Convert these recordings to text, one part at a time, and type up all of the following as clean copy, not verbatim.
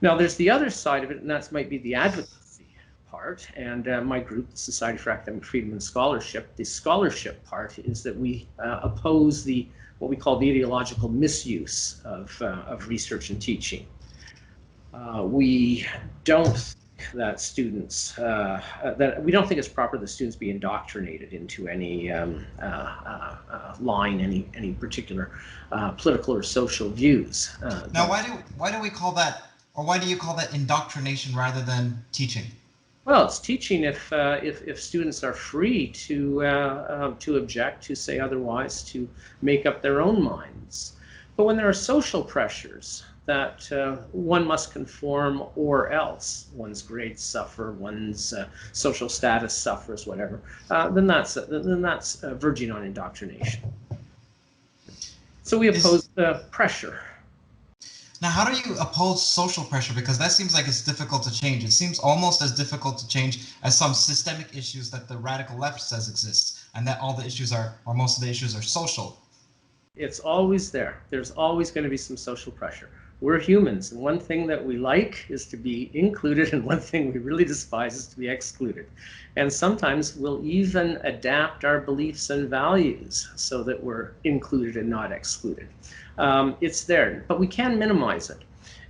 Now, there's the other side of it, and that might be the advocacy part. And my group, the Society for Academic Freedom and Scholarship, the scholarship part is that we oppose what we call the ideological misuse of research and teaching. We don't think that students, we don't think it's proper that students be indoctrinated into any line, any particular political or social views. Now, why do we call that, or why do you call that indoctrination rather than teaching? Well, it's teaching if students are free to object, to say otherwise, to make up their own minds. But when there are social pressures that one must conform or else one's grades suffer, one's social status suffers, whatever, then that's verging on indoctrination. So we oppose the pressure. Now, how do you oppose social pressure? Because that seems like it's difficult to change. It seems almost as difficult to change as some systemic issues that the radical left says exist, and that all the issues are, or most of the issues are social. It's always there. There's always going to be some social pressure. We're humans, and one thing that we like is to be included, and one thing we really despise is to be excluded. And sometimes we'll even adapt our beliefs and values so that we're included and not excluded. It's there, but we can minimize it.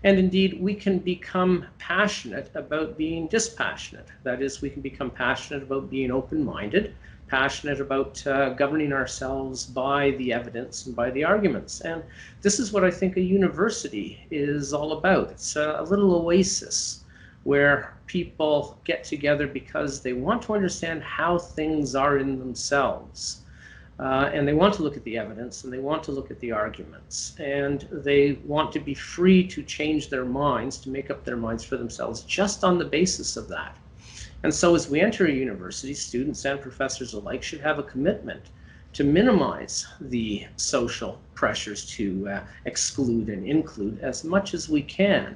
And indeed, we can become passionate about being dispassionate. That is, we can become passionate about being open-minded, passionate about governing ourselves by the evidence and by the arguments. And this is what I think a university is all about. It's a little oasis where people get together because they want to understand how things are in themselves. And they want to look at the evidence, and they want to look at the arguments, and they want to be free to change their minds, to make up their minds for themselves just on the basis of that. And so as we enter a university, students and professors alike should have a commitment to minimize the social pressures to exclude and include as much as we can.